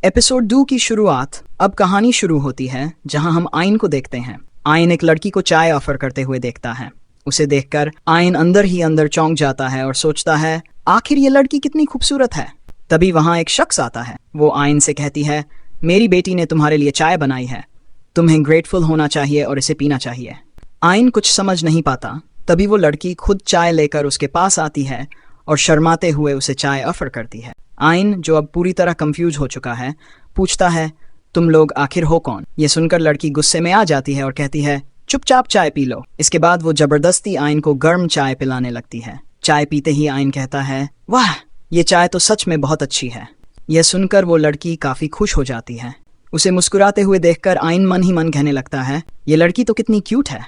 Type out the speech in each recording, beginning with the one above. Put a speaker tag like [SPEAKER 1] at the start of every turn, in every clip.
[SPEAKER 1] Episode 2 की शुरुआत। अब कहानी शुरू होती है जहां हम आयन को देखते हैं। आयन एक लड़की को चाय ऑफर करते हुए देखता है। उसे देखकर आयन अंदर ही अंदर चौंक जाता है और सोचता है आखिर ये लड़की कितनी खूबसूरत है। तभी वहां एक शख्स आता है। वो आयन से कहती है मेरी बेटी ने तुम्हारे लिए चाय बनाई है, तुम्हें ग्रेटफुल होना चाहिए और इसे पीना चाहिए। आयन कुछ समझ नहीं पाता। तभी वो लड़की खुद चाय लेकर उसके पास आती है और शर्माते हुए उसे चाय ऑफर करती है। आयन, जो अब पूरी तरह कंफ्यूज हो चुका है, पूछता है तुम लोग आखिर हो कौन। ये सुनकर लड़की गुस्से में आ जाती है और कहती है चुपचाप चाय पी लो। इसके बाद वो जबरदस्ती आयन को गर्म चाय पिलाने लगती है। चाय पीते ही आयन कहता है वाह, ये चाय तो सच में बहुत अच्छी है। यह सुनकर वो लड़की काफी खुश हो जाती है। उसे मुस्कुराते हुए देखकर आयन मन ही मन कहने लगता है ये लड़की तो कितनी क्यूट है।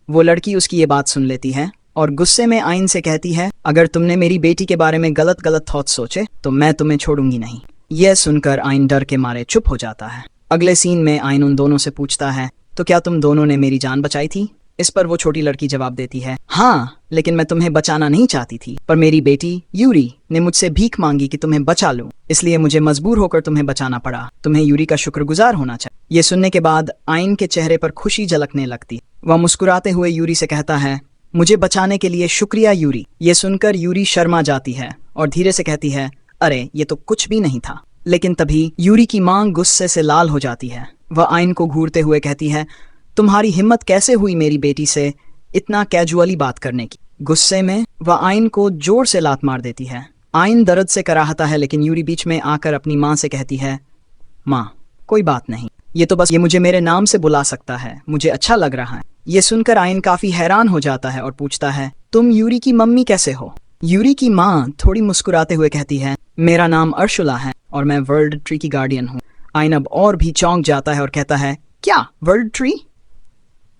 [SPEAKER 1] वो लड़की उसकी ये बात सुन लेती है और गुस्से में आयन से कहती है अगर तुमने मेरी बेटी के बारे में गलत गलत थॉट्स सोचे तो मैं तुम्हें छोड़ूंगी नहीं। यह सुनकर आयन डर के मारे चुप हो जाता है। अगले सीन में आयन उन दोनों से पूछता है तो क्या तुम दोनों ने मेरी जान बचाई थी। इस पर वो छोटी लड़की जवाब देती है हाँ, लेकिन मैं तुम्हें बचाना नहीं चाहती थी, पर मेरी बेटी यूरी ने मुझसे भीख मांगी कि तुम्हें बचा लूं, इसलिए मुझे मजबूर होकर तुम्हें बचाना पड़ा। तुम्हें यूरी का शुक्रगुजार होना चाहिए। ये सुनने के बाद आयन के चेहरे पर खुशी झलकने लगती। वह मुस्कुराते हुए यूरी से कहता है मुझे बचाने के लिए शुक्रिया यूरी। ये सुनकर यूरी शर्मा जाती है और धीरे से कहती है अरे ये तो कुछ भी नहीं था। लेकिन तभी यूरी की मांग गुस्से से लाल हो जाती है। वह आयन को घूरते हुए कहती है तुम्हारी हिम्मत कैसे हुई मेरी बेटी से इतना कैजुअली बात करने की। गुस्से में वह आयन को जोर से लात मार देती है। आयन दर्द से कराहता है, लेकिन यूरी बीच में आकर अपनी माँ से कहती है माँ कोई बात नहीं, ये तो बस ये मुझे मेरे नाम से बुला सकता है, मुझे अच्छा लग रहा है। ये सुनकर आयन काफी हैरान हो जाता है और पूछता है तुम यूरी की मम्मी कैसे हो। यूरी की माँ थोड़ी मुस्कुराते हुए कहती है मेरा नाम अर्शुला है और मैं वर्ल्ड ट्री की गार्डियन हूँ। आयन अब और भी चौंक जाता है और कहता है क्या वर्ल्ड ट्री।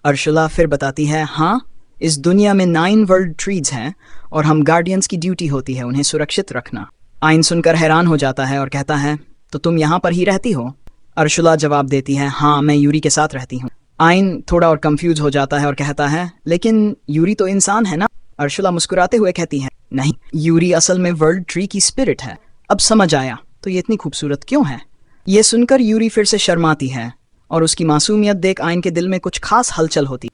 [SPEAKER 1] अर्शुला फिर बताती है हाँ, इस दुनिया में 9 वर्ल्ड ट्रीज हैं और हम गार्डियंस की ड्यूटी होती है उन्हें सुरक्षित रखना। आयन सुनकर हैरान हो जाता है और कहता है तो तुम यहाँ पर ही रहती हो। अर्शुला जवाब देती है हाँ, मैं यूरी के साथ रहती हूँ। आयन थोड़ा और कंफ्यूज हो जाता है और कहता है लेकिन यूरी तो इंसान है ना। अर्शुला मुस्कुराते हुए कहती है नहीं, यूरी असल में वर्ल्ड ट्री की स्पिरिट है। अब समझ आया, तो ये इतनी खूबसूरत क्यों है। ये सुनकर यूरी फिर से शर्माती है और उसकी मासूमियत देख आयन के दिल में कुछ खास हलचल होती।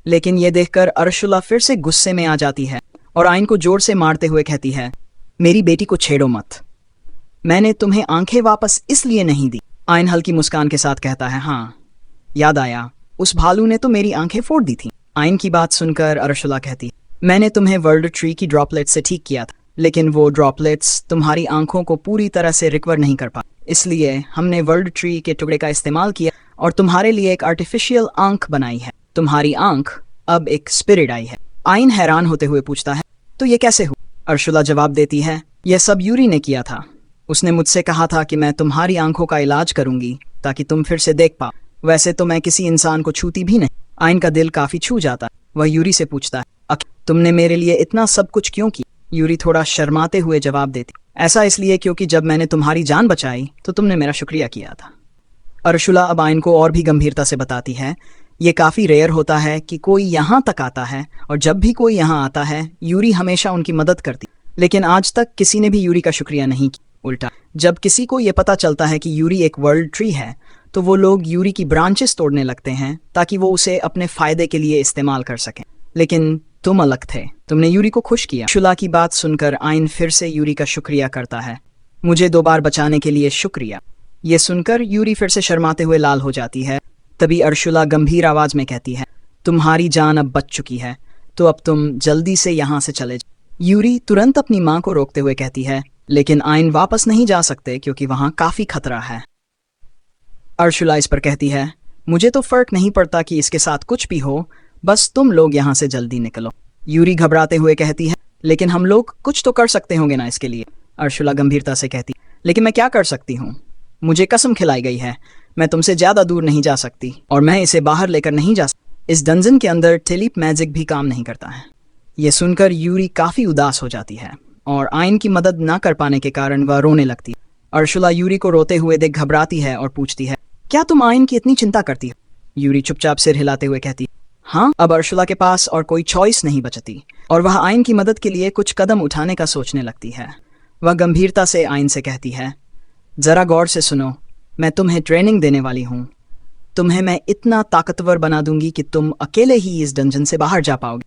[SPEAKER 1] लेकिन ये देखकर अर्शुला फिर से गुस्से में आ जाती है और आयन को जोर से मारते हुए कहती है मेरी बेटी को छेड़ो मत, मैंने तुम्हें आंखें वापस इसलिए नहीं दी। आयन हल्की मुस्कान के साथ कहता है हाँ, याद आया, उस भालू ने तो मेरी आंखें फोड़ दी थी। आयन की बात सुनकर अर्शुला कहती मैंने तुम्हें वर्ल्ड ट्री की ड्रॉपलेट से ठीक किया था, लेकिन वो ड्रॉपलेट्स तुम्हारी आंखों को पूरी तरह से रिकवर नहीं कर पाए, इसलिए हमने वर्ल्ड ट्री के टुकड़े का इस्तेमाल किया और तुम्हारे लिए एक आर्टिफिशियल आंख बनाई है। तुम्हारी आंख अब एक स्पिरिट आई है। आयन हैरान होते हुए पूछता है तो ये कैसे हुआ। अर्शुला जवाब देती है यह सब यूरी ने किया था। उसने मुझसे कहा था कि मैं तुम्हारी आंखों का इलाज करूंगी ताकि तुम फिर से देख पाओ। वैसे तो मैं किसी इंसान को छूती भी नहीं। आयन का दिल काफी छू जाता है। वह यूरी से पूछता है तुमने मेरे लिए इतना सब कुछ क्यों किया। यूरी थोड़ा शर्माते हुए जवाब देती ऐसा इसलिए क्योंकि जब मैंने तुम्हारी जान बचाई तो तुमने मेरा शुक्रिया किया था। अर्शुला अब आयन को और भी गंभीरता से बताती है ये काफी रेयर होता है कि कोई यहाँ तक आता है, और जब भी कोई यहाँ आता है यूरी हमेशा उनकी मदद करती, लेकिन आज तक किसी ने भी यूरी का शुक्रिया नहीं किया। उल्टा जब किसी को ये पता चलता है कि यूरी एक वर्ल्ड ट्री है तो वो लोग यूरी की ब्रांचेस तोड़ने लगते हैं ताकि वो उसे अपने फायदे के लिए इस्तेमाल कर सकें। लेकिन तुम अलग थे, तुमने यूरी को खुश किया। अर्शुला की बात सुनकर आयन फिर से यूरी का शुक्रिया करता है। मुझे 2 बार बचाने के लिए शुक्रिया। ये सुनकर यूरी फिर से शर्माते हुए लाल हो जाती है। तभी अर्शुला गंभीर आवाज में कहती है तुम्हारी जान अब बच चुकी है, तो अब तुम जल्दी से यहाँ से चले जाओ। यूरी तुरंत अपनी माँ को रोकते हुए कहती है लेकिन आयन वापस नहीं जा सकते क्योंकि वहाँ काफी खतरा है। अर्शुला इस पर कहती है मुझे तो फर्क नहीं पड़ता कि इसके साथ कुछ भी हो, बस तुम लोग यहाँ से जल्दी निकलो। यूरी घबराते हुए कहती है लेकिन हम लोग कुछ तो कर सकते होंगे ना इसके लिए। अर्शुला गंभीरता से कहती लेकिन मैं क्या कर सकती हूँ, मुझे कसम खिलाई गई है मैं तुमसे ज्यादा दूर नहीं जा सकती और मैं इसे बाहर लेकर नहीं जा सकती। इस डंजन के अंदर टेलीप मैजिक भी काम नहीं करता है। ये सुनकर यूरी काफी उदास हो जाती है और आयन की मदद न कर पाने के कारण वह रोने लगती है। अर्शुला यूरी को रोते हुए देख घबराती है और पूछती है क्या तुम आयन की इतनी चिंता करती हो। यूरी चुपचाप सिर हिलाते हुए कहती हाँ। अब अर्शुला के पास और कोई चॉइस नहीं बचती और वह आयन की मदद के लिए कुछ कदम उठाने का सोचने लगती है। वह गंभीरता से आयन से कहती है जरा गौर से सुनो, मैं तुम्हें ट्रेनिंग देने वाली हूँ। तुम्हें मैं इतना ताकतवर बना दूंगी कि तुम अकेले ही इस डंजन से बाहर जा पाओगे।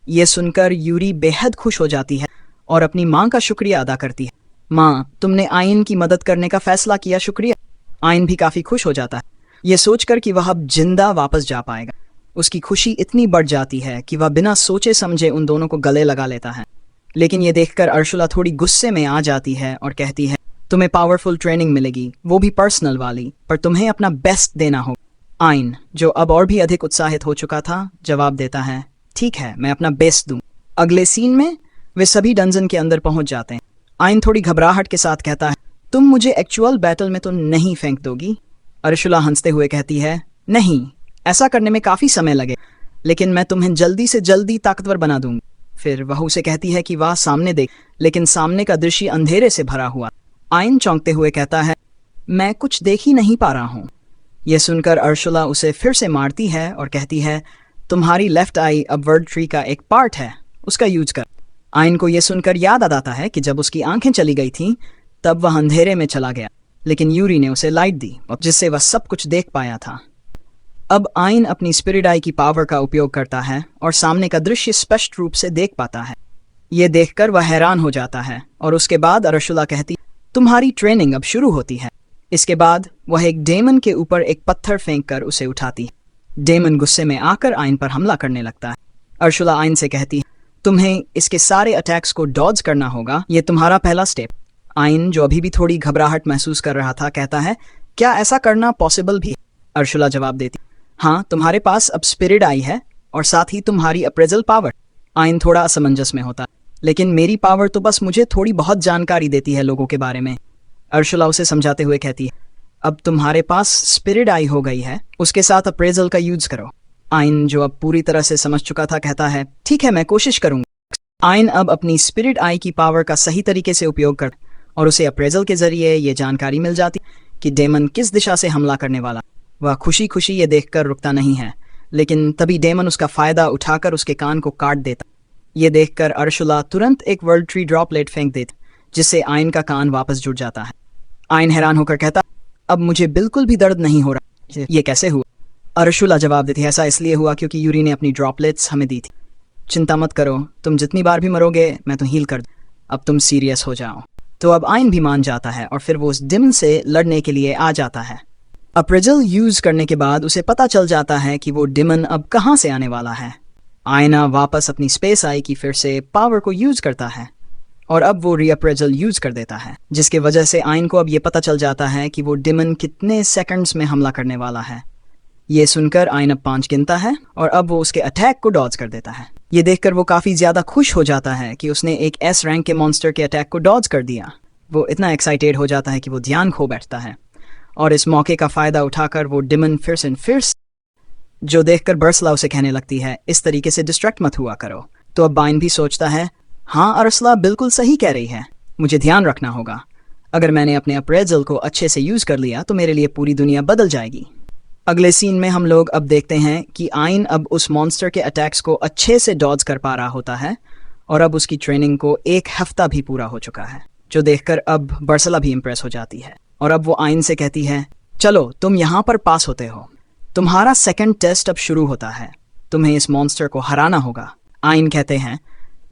[SPEAKER 1] ये सुनकर यूरी बेहद खुश हो जाती है और अपनी माँ का शुक्रिया अदा करती है। माँ, तुमने आयन की मदद करने का फैसला किया, शुक्रिया। आयन भी काफी खुश हो जाता है, ये सोचकर कि वह अब जिंदा वापस जा पाएगा। उसकी खुशी इतनी बढ़ जाती है कि वह बिना सोचे समझे उन दोनों को गले लगा लेता है। लेकिन ये देखकर अर्शुला थोड़ी गुस्से में आ जाती है और कहती है, तुम्हें पावरफुल ट्रेनिंग मिलेगी, वो भी पर्सनल वाली, पर तुम्हें अपना बेस्ट देना होगा। आयन, जो अब और भी अधिक उत्साहित हो चुका था, जवाब देता है, ठीक है, मैं अपना बेस्ट दूं। अगले सीन में वे सभी डंजन के अंदर पहुंच जाते हैं। आयन थोड़ी घबराहट के साथ कहता है, तुम मुझे एक्चुअल बैटल में तो नहीं फेंक दोगी? अर्शुला हंसते हुए कहती है, नहीं, ऐसा करने में काफी समय लगे, लेकिन मैं तुम्हें जल्दी से जल्दी ताकतवर बना दूंगी। फिर वह उसे कहती है कि वह सामने देख, लेकिन सामने का दृश्य अंधेरे से भरा हुआ। आयन चौंकते हुए कहता है, मैं कुछ देख ही नहीं पा रहा हूँ। यह सुनकर अर्शुला उसे फिर से मारती है और कहती है, तुम्हारी लेफ्ट आई अब वर्ड ट्री का एक पार्ट है, उसका यूज कर। आयन को यह सुनकर याद आता है कि जब उसकी आंखें चली गई थीं, तब वह अंधेरे में चला गया, लेकिन यूरी ने उसे लाइट दी जिससे वह सब कुछ देख पाया था। अब आयन अपनी स्पिरिट आई की पावर का उपयोग करता है और सामने का दृश्य स्पष्ट रूप से देख पाता है। ये देखकर वह हैरान हो जाता है और उसके बाद अर्शुला कहती, तुम्हारी ट्रेनिंग अब शुरू होती है। इसके बाद वह एक डेमन के ऊपर एक पत्थर फेंककर उसे उठाती है। डेमन गुस्से में आकर आयन पर हमला करने लगता है। अर्शुला आयन से कहती है, तुम्हें इसके सारे अटैक्स को डॉज करना होगा, ये तुम्हारा पहला स्टेप। आयन, जो अभी भी थोड़ी घबराहट महसूस कर रहा था, कहता है, क्या ऐसा करना पॉसिबल भी? अर्शुला जवाब देती, हाँ, तुम्हारे पास अब स्पिरिट आई है और साथ ही तुम्हारी अप्रेजल पावर। आयन थोड़ा असमंजस में होता, लेकिन मेरी पावर तो बस मुझे थोड़ी बहुत जानकारी देती है लोगों के बारे में। अर्शुला उसे समझाते हुए कहती है, अब तुम्हारे पास स्पिरिट आई हो गई है, उसके साथ अप्रेजल का यूज करो। आयन, जो अब पूरी तरह से समझ चुका था, कहता है, ठीक है, मैं कोशिश करूंगा। आयन अब अपनी स्पिरिट आई की पावर का सही तरीके से उपयोग कर और उसे अप्रेजल के जरिए ये जानकारी मिल जाती कि डेमन किस दिशा से हमला करने वाला। वह खुशी खुशी ये देखकर रुकता नहीं है, लेकिन तभी डेमन उसका फायदा उठाकर उसके कान को काट देता। ये देखकर अर्शुला तुरंत एक वर्ल्ड ट्री ड्रॉपलेट फेंक देती, जिससे आयन का कान वापस जुड़ जाता है। आयन हैरान होकर कहता, अब मुझे बिल्कुल भी दर्द नहीं हो रहा, ये कैसे हुआ? अर्शुला जवाब देती है, ऐसा इसलिए हुआ क्योंकि यूरी ने अपनी ड्रॉपलेट्स हमें दी थी। चिंता मत करो, तुम जितनी बार भी मरोगे मैं तो हील कर दूं, अब तुम सीरियस हो जाओ। तो अब आयन भी मान जाता है और फिर वो उस डेमन से लड़ने के लिए आ जाता है। अप्रेजल यूज करने के बाद उसे पता चल जाता है कि वो डेमन अब कहाँ से आने वाला है। आयना वापस अपनी स्पेस आई की फिर से पावर को यूज करता है और अब वो रीअप्रेजल यूज कर देता है, जिसके वजह से आयन को अब ये पता चल जाता है कि वो डेमन कितने सेकंड्स में हमला करने वाला है। ये सुनकर आयन अब 5 गिनता है और अब वो उसके अटैक को डॉज कर देता है। ये देखकर वो काफी ज्यादा खुश हो जाता है कि उसने एक एस रैंक के मॉन्स्टर के अटैक को डॉज कर दिया। वो इतना एक्साइटेड हो जाता है कि वो ध्यान खो बैठता है और इस मौके का फायदा उठाकर वो डेमन फिर जो देखकर बर्सला उसे कहने लगती है, इस तरीके से डिस्ट्रैक्ट मत हुआ करो। तो अब आयन भी सोचता है, हाँ, अर्सला बिल्कुल सही कह रही है, मुझे ध्यान रखना होगा। अगर मैंने अपने अप्रेजल को अच्छे से यूज कर लिया तो मेरे लिए पूरी दुनिया बदल जाएगी। अगले सीन में हम लोग अब देखते हैं कि आयन अब उस मॉन्स्टर के अटैक्स को अच्छे से डॉज कर पा रहा होता है और अब उसकी ट्रेनिंग को 1 हफ्ता भी पूरा हो चुका है, जो देखकर अब बर्सला भी इम्प्रेस हो जाती है और अब वो आयन से कहती है, चलो तुम यहाँ पर पास होते हो, तुम्हारा सेकंड टेस्ट अब शुरू होता है, तुम्हें इस मॉन्स्टर को हराना होगा। आयन कहते हैं,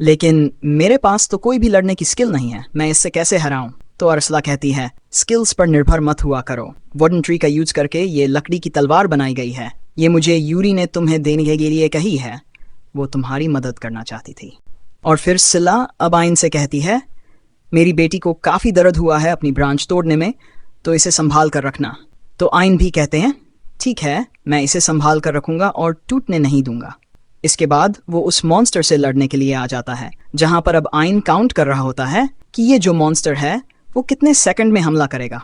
[SPEAKER 1] लेकिन मेरे पास तो कोई भी लड़ने की स्किल नहीं है, मैं इससे कैसे हराऊं? तो अर्सला कहती है, स्किल्स पर निर्भर मत हुआ करो, वुडन ट्री का यूज करके ये लकड़ी की तलवार बनाई गई है, ये मुझे यूरी ने तुम्हें देने के लिए कही है, वो तुम्हारी मदद करना चाहती थी। और फिर सिला अब आयन से कहती है, मेरी बेटी को काफी दर्द हुआ है अपनी ब्रांच तोड़ने में, तो इसे संभाल कर रखना। तो आयन भी कहते हैं, ठीक है, मैं इसे संभाल कर रखूंगा और टूटने नहीं दूंगा। इसके बाद वो उस मॉन्स्टर से लड़ने के लिए आ जाता है, जहां पर अब आयन काउंट कर रहा होता है कि ये जो मॉन्स्टर है वो कितने सेकंड में हमला करेगा।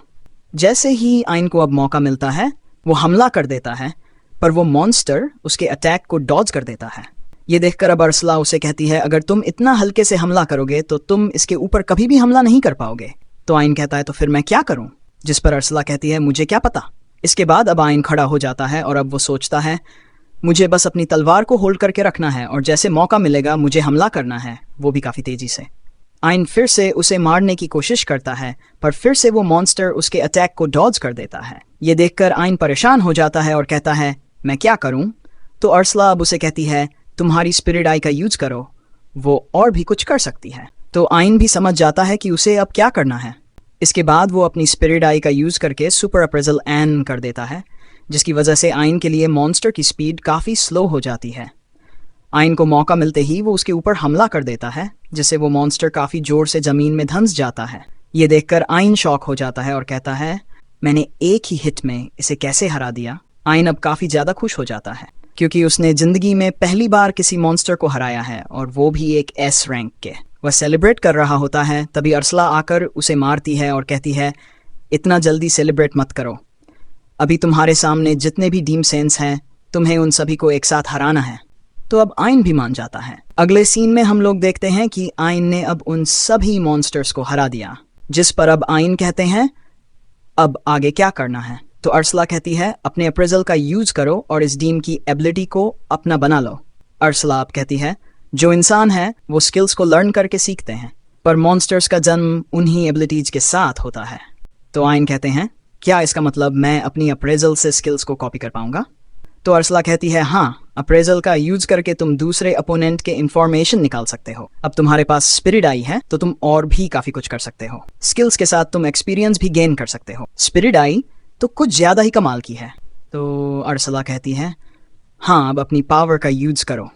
[SPEAKER 1] जैसे ही आयन को अब मौका मिलता है वो हमला कर देता है, पर वो मॉन्स्टर उसके अटैक को डॉज कर देता है। ये देखकर अब अर्सला उसे कहती है, अगर तुम इतना हल्के से हमला करोगे तो तुम इसके ऊपर कभी भी हमला नहीं कर पाओगे। तो आयन कहता है, तो फिर मैं क्या करूं? जिस पर अर्सला कहती है, मुझे क्या पता। इसके बाद अब आयन खड़ा हो जाता है और अब वो सोचता है, मुझे बस अपनी तलवार को होल्ड करके रखना है और जैसे मौका मिलेगा मुझे हमला करना है, वो भी काफी तेजी से। आइन फिर से उसे मारने की कोशिश करता है, पर फिर से वो मॉन्स्टर उसके अटैक को डॉज कर देता है। ये देखकर आइन परेशान हो जाता है और कहता है, मैं क्या करूं? तो अर्सला अब उसे कहती है, तुम्हारी स्पिरिट आई का यूज करो, वो और भी कुछ कर सकती है। तो आइन भी समझ जाता है कि उसे अब क्या करना है। इसके बाद वो अपनी स्पिरिट आई का यूज करके सुपर अप्रेजल एन कर देता है, जिसकी वजह से आइन के लिए मॉन्स्टर की स्पीड काफ़ी स्लो हो जाती है। आइन को मौका मिलते ही वो उसके ऊपर हमला कर देता है, जिससे वो मॉन्स्टर काफ़ी जोर से ज़मीन में धंस जाता है। ये देखकर आइन शॉक हो जाता है और कहता है, मैंने एक ही हिट में इसे कैसे हरा दिया। आइन अब काफ़ी ज़्यादा खुश हो जाता है, क्योंकि उसने ज़िंदगी में पहली बार किसी मॉन्स्टर को हराया है, और वो भी एक एस रैंक के। वह सेलिब्रेट कर रहा होता है, तभी अर्सला आकर उसे मारती है और कहती है, इतना जल्दी सेलिब्रेट मत करो, अभी तुम्हारे सामने जितने भी डीम सेंस हैं, तुम्हें उन सभी को एक साथ हराना है। तो अब आइन भी मान जाता है। अगले सीन में हम लोग देखते हैं कि आइन ने अब उन सभी मॉन्स्टर्स को हरा दिया, जिस पर अब आइन कहते हैं, अब आगे क्या करना है? तो अर्सला कहती है, अपने अप्रेजल का यूज करो और इस डीम की एबिलिटी को अपना बना लो। अर्सला अब कहती है, जो इंसान है वो स्किल्स को लर्न करके सीखते हैं, पर मॉन्स्टर्स का जन्म उन्हीं एबिलिटीज के साथ होता है। तो आइन कहते हैं, क्या इसका मतलब मैं अपनी अप्रेजल से स्किल्स को कॉपी कर पाऊंगा? तो अर्सला कहती है, हाँ, अप्रेजल का यूज करके तुम दूसरे अपोनेंट के इंफॉर्मेशन निकाल सकते हो। अब तुम्हारे पास स्पिरिट आई है तो तुम और भी काफी कुछ कर सकते हो। स्किल्स के साथ तुम एक्सपीरियंस भी गेन कर सकते हो। स्पिरिट आई तो कुछ ज्यादा ही कमाल की है। तो अर्सला कहती है, हाँ, अब अपनी पावर का यूज करो।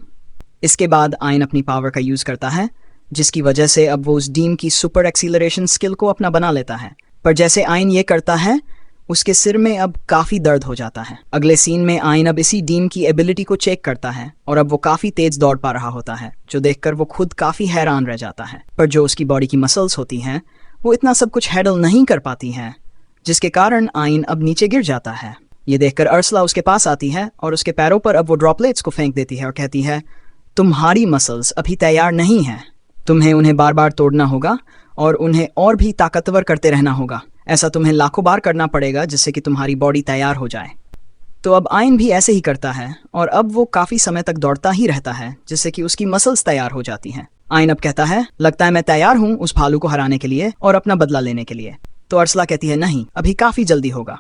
[SPEAKER 1] इसके बाद आइन अपनी पावर का यूज करता है, जिसकी वजह से अब वो उस डीम की सुपर एक्सीलरेशन स्किल को अपना बना लेता है। पर जैसे आइन ये करता है, उसके सिर में अब काफ़ी दर्द हो जाता है। अगले सीन में आइन अब इसी डीम की एबिलिटी को चेक करता है, और अब वो काफ़ी तेज दौड़ पा रहा होता है, जो देखकर वो खुद काफ़ी हैरान रह जाता है। पर जो उसकी बॉडी की मसल्स होती हैं, वो इतना सब कुछ हैंडल नहीं कर पाती हैं, जिसके कारण आइन अब नीचे गिर जाता है। ये देखकर अर्सला उसके पास आती है और उसके पैरों पर अब वो ड्रॉपलेट्स को फेंक देती है और कहती है, तुम्हारी मसल्स अभी तैयार नहीं हैं, तुम्हें उन्हें बार बार तोड़ना होगा और उन्हें और भी ताकतवर करते रहना होगा। ऐसा तुम्हें लाखों बार करना पड़ेगा, जिससे कि तुम्हारी बॉडी तैयार हो जाए। तो अब आइन भी ऐसे ही करता है, और अब वो काफ़ी समय तक दौड़ता ही रहता है, जिससे कि उसकी मसल्स तैयार हो जाती हैं। आइन अब कहता है, लगता है मैं तैयार हूँ उस भालू को हराने के लिए और अपना बदला लेने के लिए। तो अर्सला कहती है, नहीं, अभी काफ़ी जल्दी होगा।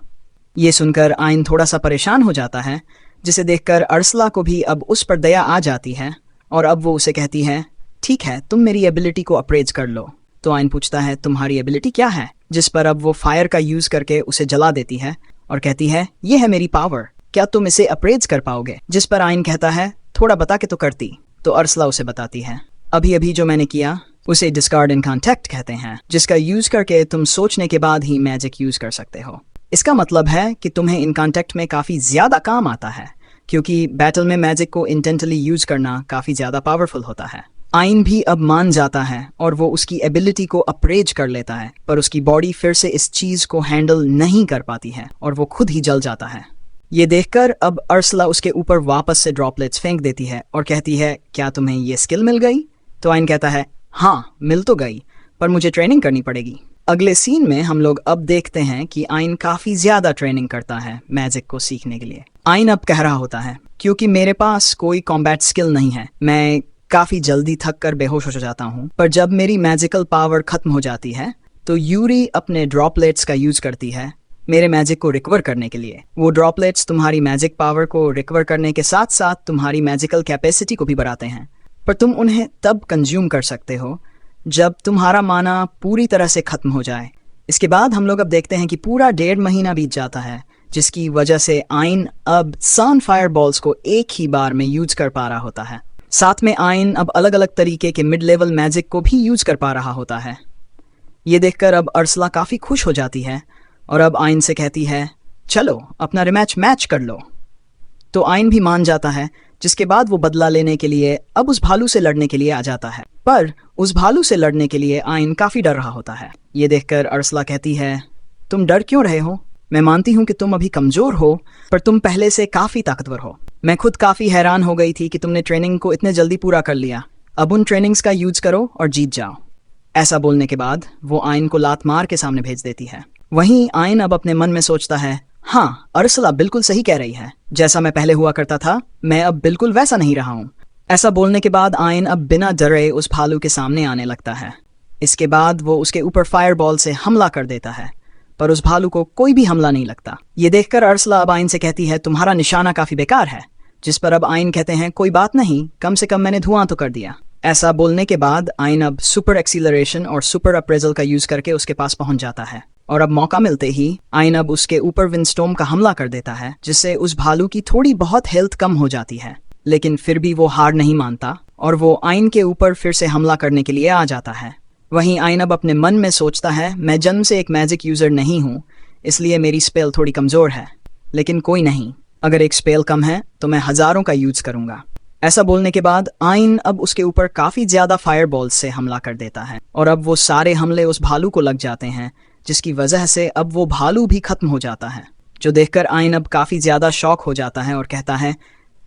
[SPEAKER 1] ये सुनकर आइन थोड़ा सा परेशान हो जाता है, जिसे देखकर अर्सला को भी अब उस पर दया आ जाती है, और अब वो उसे कहती है, ठीक है, तुम मेरी एबिलिटी को अप्रेज कर लो। तो आइन पूछता है, तुम्हारी एबिलिटी क्या है? जिस पर अब वो फायर का यूज करके उसे जला देती है और कहती है, ये है मेरी पावर, क्या तुम इसे अप्रेज कर पाओगे? जिस पर आइन कहता है, थोड़ा बता के तो करती। तो अर्सला उसे बताती है, अभी अभी जो मैंने किया उसे डिस्कार्ड इन कॉन्टेक्ट कहते हैं, जिसका यूज करके तुम सोचने के बाद ही मैजिक यूज कर सकते हो। इसका मतलब है कि तुम्हें इन कॉन्टेक्ट में काफ़ी ज़्यादा काम आता है, क्योंकि बैटल में मैजिक को इंटेंटली यूज करना काफ़ी ज़्यादा पावरफुल होता है। आइन भी अब मान जाता है और वो उसकी एबिलिटी को अप्रेज कर लेता है, पर उसकी बॉडी फिर से इस चीज़ को हैंडल नहीं कर पाती है और वो खुद ही जल जाता है। ये देखकर अब अर्सला उसके ऊपर वापस से ड्रॉपलेट्स फेंक देती है और कहती है, क्या तुम्हें ये स्किल मिल गई? तो आइन कहता है, हाँ, मिल तो गई, पर मुझे ट्रेनिंग करनी पड़ेगी। अगले सीन में हम लोग अब देखते हैं कि आइन काफ़ी ज़्यादा ट्रेनिंग करता है मैजिक को सीखने के लिए। आइन अब कह रहा होता है, क्योंकि मेरे पास कोई कॉम्बैट स्किल नहीं है, मैं काफ़ी जल्दी थक कर बेहोश हो जाता हूँ, पर जब मेरी मैजिकल पावर खत्म हो जाती है तो यूरी अपने ड्रॉपलेट्स का यूज करती है मेरे मैजिक को रिकवर करने के लिए। वो ड्रॉपलेट्स तुम्हारी मैजिक पावर को रिकवर करने के साथ साथ तुम्हारी मैजिकल कैपेसिटी को भी बढ़ाते हैं, पर तुम उन्हें तब कंज्यूम कर सकते हो जब तुम्हारा माना पूरी तरह से खत्म हो जाए। इसके बाद हम लोग अब देखते हैं कि पूरा 1.5 महीना बीत जाता है, जिसकी वजह से आइन अब सन फायर बॉल्स को एक ही बार में यूज कर पा रहा होता है। साथ में आइन अब अलग अलग तरीके के मिड लेवल मैजिक को भी यूज कर पा रहा होता है। ये देखकर अब अर्सला काफ़ी खुश हो जाती है और अब आइन से कहती है, चलो अपना रिमैच मैच कर लो। तो आइन भी मान जाता है, जिसके बाद वो बदला लेने के लिए अब उस भालू से लड़ने के लिए आ जाता है। पर उस भालू से लड़ने के लिए आइन काफ़ी डर रहा होता है। ये देखकर अर्सला कहती है, तुम डर क्यों रहे हो? मैं मानती हूँ कि तुम अभी कमज़ोर हो, पर तुम पहले से काफ़ी ताकतवर हो। मैं खुद काफ़ी हैरान हो गई थी कि तुमने ट्रेनिंग को इतने जल्दी पूरा कर लिया। अब उन ट्रेनिंग्स का यूज करो और जीत जाओ। ऐसा बोलने के बाद वो आइन को लात मार के सामने भेज देती है। वहीं आइन अब अपने मन में सोचता है, हाँ, अर्सला बिल्कुल सही कह रही है, जैसा मैं पहले हुआ करता था मैं अब बिल्कुल वैसा नहीं रहा हूँ। ऐसा बोलने के बाद आइन अब बिना डरे उस भालू के सामने आने लगता है। इसके बाद वो उसके ऊपर फायरबॉल से हमला कर देता है, पर उस भालू को कोई भी हमला नहीं लगता। ये देखकर अरसला अब आइन से कहती है, तुम्हारा निशाना काफी बेकार है। जिस पर अब आइन कहते हैं, कोई बात नहीं, कम से कम मैंने धुआं तो कर दिया। ऐसा बोलने के बाद आइन अब सुपर एक्सीलरेशन और सुपर अप्रेजल का यूज करके उसके पास पहुंच जाता है, और अब मौका मिलते ही आइन अब उसके ऊपर विंडस्टॉर्म का हमला कर देता है, जिससे उस भालू की थोड़ी बहुत हेल्थ कम हो जाती है। लेकिन फिर भी वो हार नहीं मानता और वो आइन के ऊपर फिर से हमला करने के लिए आ जाता है। वहीं आइन अब अपने मन में सोचता है, मैं जन्म से एक मैजिक यूजर नहीं हूँ, इसलिए मेरी स्पेल थोड़ी कमजोर है, लेकिन कोई नहीं, अगर एक स्पेल कम है तो मैं हजारों का यूज करूंगा। ऐसा बोलने के बाद आइन अब उसके ऊपर काफी ज्यादा फायरबॉल्स से हमला कर देता है, और अब वो सारे हमले उस भालू को लग जाते हैं, जिसकी वजह से अब वो भालू भी खत्म हो जाता है। जो देखकर आइन अब काफी ज्यादा शॉक हो जाता है और कहता है,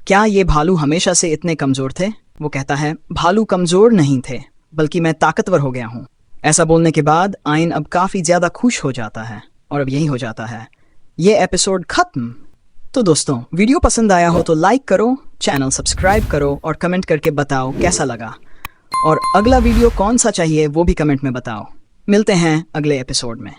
[SPEAKER 1] क्या ये भालू हमेशा से इतने कमजोर थे? वो कहता है, भालू कमजोर नहीं थे, बल्कि मैं ताकतवर हो गया हूँ। ऐसा बोलने के बाद आइन अब काफी ज्यादा खुश हो जाता है, और अब यही हो जाता है ये एपिसोड खत्म। तो दोस्तों, वीडियो पसंद आया हो तो लाइक करो, चैनल सब्सक्राइब करो और कमेंट करके बताओ कैसा लगा, और अगला वीडियो कौन सा चाहिए वो भी कमेंट में बताओ। मिलते हैं अगले एपिसोड में।